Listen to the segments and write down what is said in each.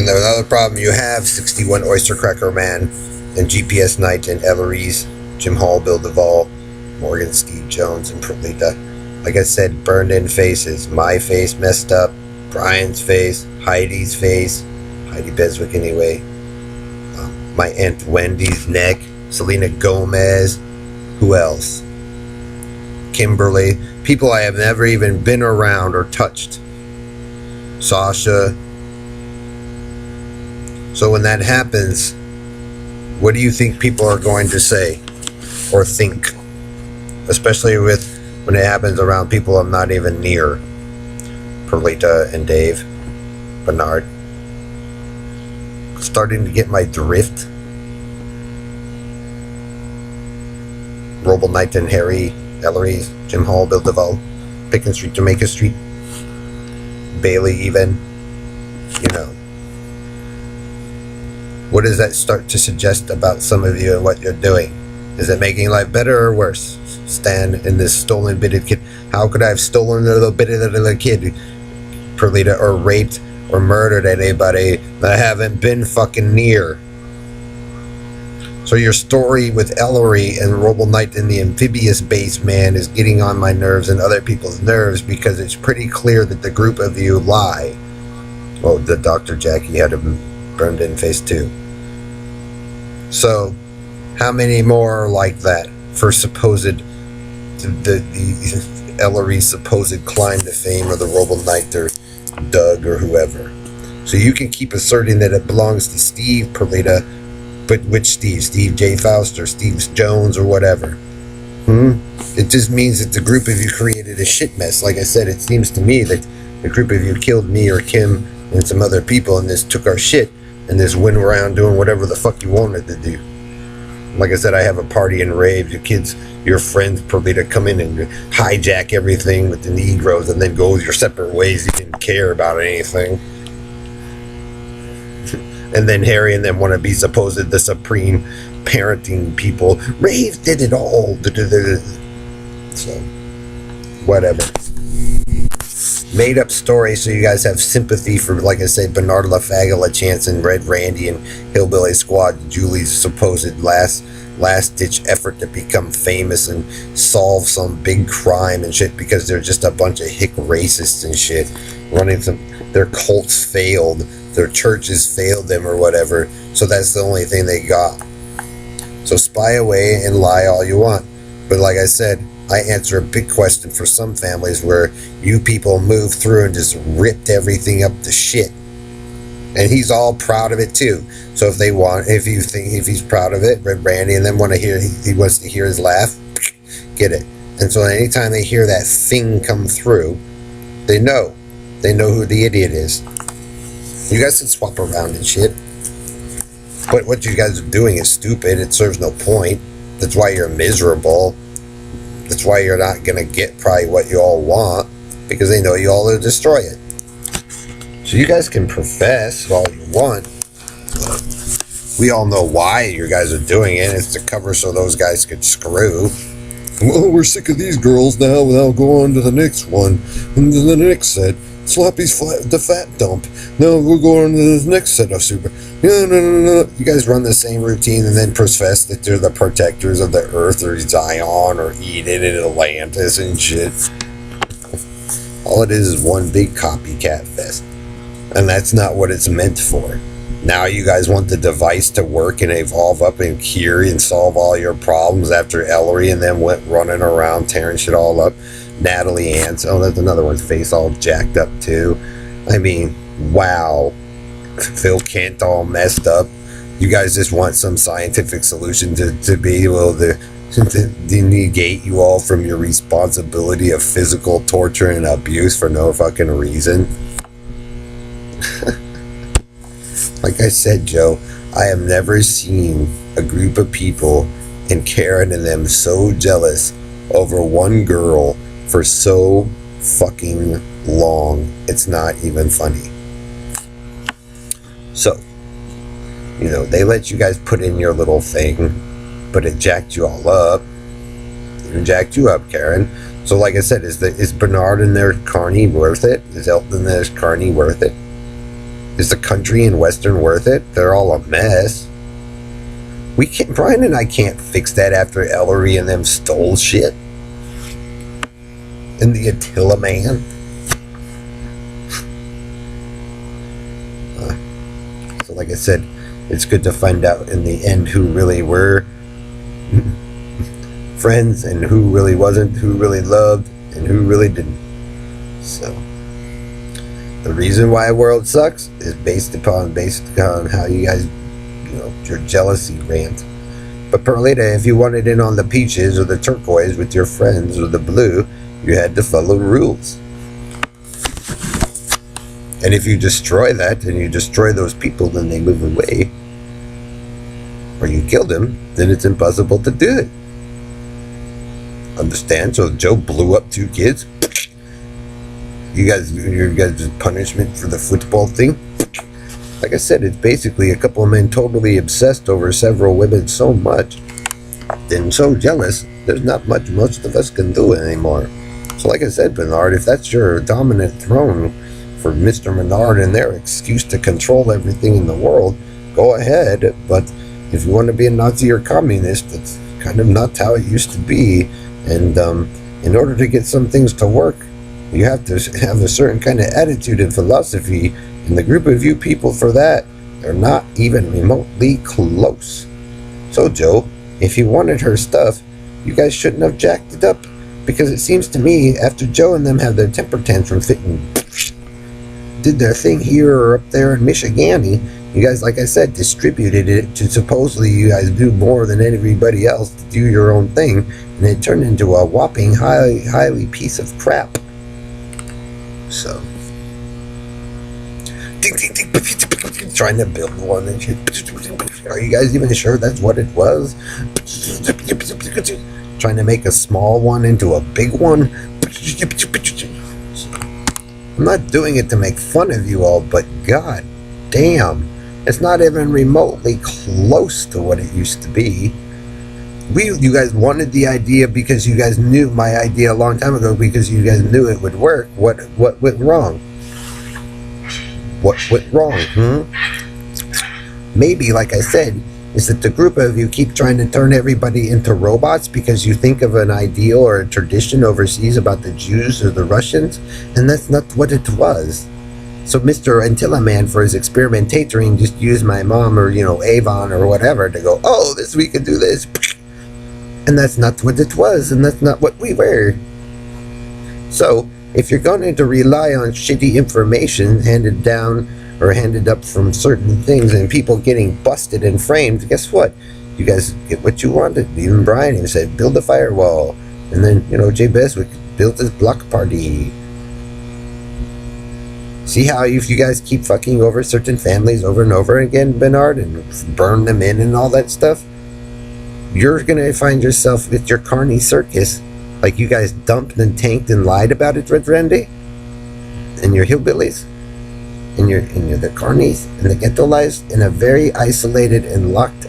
And the other problem you have, 61 Oyster Cracker Man, and GPS Knight, and Ellery's, Jim Hall, Bill Duvall, Morgan, Steve Jones, and Perlita. Like I said, burned in faces. My face messed up, Brian's face, Heidi's face, Heidi Beswick anyway, my Aunt Wendy's neck, Selena Gomez, who else? Kimberly, people I have never even been around or touched. Sasha. So when that happens, what do you think people are going to say or think? Especially when it happens around people I'm not even near. Perlita and Dave, Bernard. Starting to get my drift. Roble Knight and Harry, Ellery, Jim Hall, Bill Duvall, Pickens Street, Jamaica Street, Bailey even, you know. What does that start to suggest about some of you and what you're doing? Is it making life better or worse? Stan in this stolen bitted kid. How could I have stolen a little bitted little kid, Perlita, or raped or murdered anybody that I haven't been fucking near? So your story with Ellery and Roble Knight in the amphibious base, man, is getting on my nerves and other people's nerves because it's pretty clear that the group of you lie. Well, the Dr. Jackie had him burned in face too. So, how many more are like that for supposed the Ellery's supposed climb to fame, or the Roble Knight or Doug or whoever? So you can keep asserting that it belongs to Steve, Perlita, but which Steve? Steve J. Faust or Steve Jones or whatever? It just means that the group of you created a shit mess. Like I said, it seems to me that the group of you killed me or Kim and some other people, and this took our shit, and this went around doing whatever the fuck you wanted to do. Like I said, I have a party and rave. Your kids, your friends, Perlita, come in and hijack everything with the Negroes and then go your separate ways. You didn't care about anything. And then Harry and them want to be supposed the supreme parenting people. Rave did it all. So, whatever. Made up story so you guys have sympathy for, like I say, Bernard LaFaga, LaChance, and Red Randy and Hillbilly Squad, Julie's supposed last-ditch effort to become famous and solve some big crime and shit because they're just a bunch of hick racists and shit. Their cults failed. Their churches failed them or whatever. So that's the only thing they got. So spy away and lie all you want. But like I said, I answer a big question for some families where you people moved through and just ripped everything up to shit. And he's all proud of it too. So if he's proud of it, Red Randy and them want to hear, he wants to hear his laugh, get it. And so anytime they hear that thing come through, they know who the idiot is. You guys can swap around and shit. But what you guys are doing is stupid. It serves no point. That's why you're miserable. That's why you're not going to get probably what you all want, because they know you all will destroy it. So you guys can profess all you want. We all know why you guys are doing it. It's to cover so those guys could screw. Well, we're sick of these girls now. Now go on to the next one. And then the next set. Sloppy's the fat dump. No, we'll go on to the next set of super. No. You guys run the same routine and then profess that they're the protectors of the earth or Zion or Eden and Atlantis and shit. All it is one big copycat fest. And that's not what it's meant for. Now you guys want the device to work and evolve up and cure and solve all your problems after Ellery and them went running around tearing shit all up. Natalie Ants, oh, that's another one's face all jacked up too. I mean, wow. Phil Kent all messed up. You guys just want some scientific solution to be able to negate you all from your responsibility of physical torture and abuse for no fucking reason. Like I said, Joe, I have never seen a group of people and Karen and them so jealous over one girl for so fucking long. It's not even funny. So, you know, they let you guys put in your little thing, but it jacked you all up. It jacked you up, Karen. So like I said, is Bernard and their Carney worth it? Is Elton and their Carney worth it? Is the country and Western worth it? They're all a mess. We can't, Brian and I can't fix that after Ellery and them stole shit. And the Attila man. So like I said, it's good to find out in the end who really were friends and who really wasn't, who really loved and who really didn't. So the reason why a world sucks is based upon how you guys, your jealousy rant. But Perlita, if you wanted in on the peaches or the turquoise with your friends or the blue, you had to follow rules. And if you destroy that and you destroy those people, then they move away, or you kill them, then it's impossible to do it. Understand? So Joe blew up 2 kids. You guys' punishment for the football thing. Like I said, it's basically a couple of men totally obsessed over several women so much, then so jealous, there's not much most of us can do anymore. So like I said, Bernard, if that's your dominant throne for Mr. Menard and their excuse to control everything in the world, go ahead. But if you want to be a Nazi or communist, that's kind of not how it used to be. And in order to get some things to work, you have to have a certain kind of attitude and philosophy. And the group of you people for that, they're not even remotely close. So Joe, if you wanted her stuff, you guys shouldn't have jacked it up. Because it seems to me, after Joe and them have their temper tantrum fitting, did their thing here or up there in Michigan, you guys, like I said, distributed it to supposedly you guys do more than everybody else to do your own thing, and it turned into a whopping highly piece of crap. So, trying to build one and shit. Are you guys even sure that's what it was? Trying to make a small one into a big one. I'm not doing it to make fun of you all, but god damn, it's not even remotely close to what it used to be. You guys wanted the idea because you guys knew my idea a long time ago, because you guys knew it would work. What went wrong? What went wrong? Maybe, like I said, is that the group of you keep trying to turn everybody into robots because you think of an ideal or a tradition overseas about the Jews or the Russians, and that's not what it was. So Mr. Antilla Man, for his experimentating, just used my mom or, Avon or whatever to go, oh, we could do this. And that's not what it was, and that's not what we were. So, if you're going to rely on shitty information handed down or handed up from certain things and people getting busted and framed, guess what? You guys get what you wanted. Even Brian even said, build a firewall. And then, Jay Beswick built his block party. See how if you guys keep fucking over certain families over and over again, Bernard, and burn them in and all that stuff, you're going to find yourself with your carny circus, like you guys dumped and tanked and lied about it, Red Randy, and your hillbillies, and the carnies, and the ghetto lives in a very isolated and locked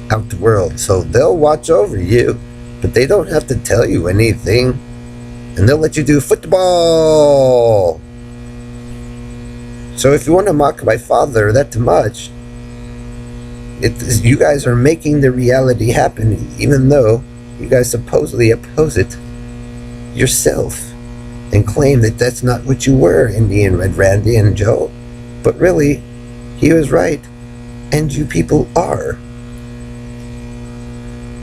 out world. So they'll watch over you, but they don't have to tell you anything, and they'll let you do football. So if you want to mock my father that much, you guys are making the reality happen, even though you guys supposedly oppose it yourself and claim that that's not what you were, Indian Red Randy and Joe. But really, he was right, and you people are.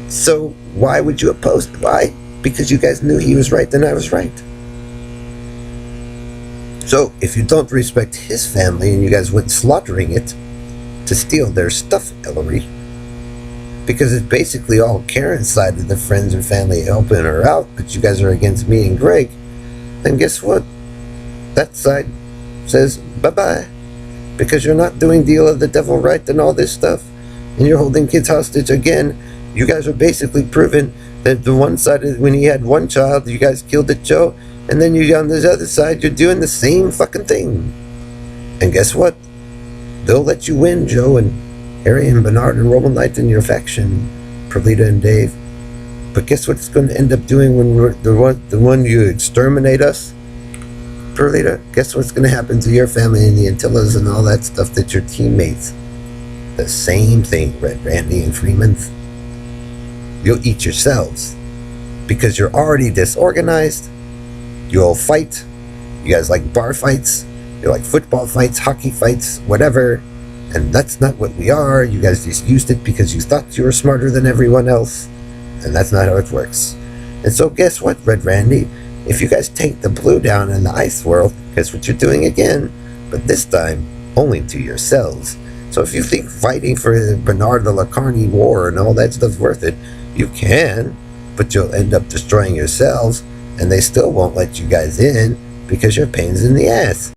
So why would you oppose it? Why? Because you guys knew he was right and I was right. So if you don't respect his family and you guys went slaughtering it to steal their stuff, Ellery, because it's basically all Karen's side of the friends and family helping her out, but you guys are against me and Greg, then guess what? That side says bye-bye, because you're not doing deal of the devil right and all this stuff, and you're holding kids hostage again. You guys are basically proving that the one side, when he had one child, you guys killed it, Joe, and then you on the other side, you're doing the same fucking thing. And guess what? They'll let you win, Joe, and Harry and Bernard and Roman Light in your faction, Perlita and Dave. But guess what it's going to end up doing when we're the one you exterminate us? Perlita, guess what's going to happen to your family and the Antillas and all that stuff that your teammates? The same thing, Red Randy and Freeman. You'll eat yourselves. Because you're already disorganized. You'll fight. You guys like bar fights. You like football fights, hockey fights, whatever. And that's not what we are. You guys just used it because you thought you were smarter than everyone else. And that's not how it works. And so guess what, Red Randy? If you guys take the blue down in the ice world, guess what you're doing again? But this time, only to yourselves. So if you think fighting for the Bernard the Lacarni war and all that stuff's worth it, you can, but you'll end up destroying yourselves, and they still won't let you guys in because you're pains in the ass.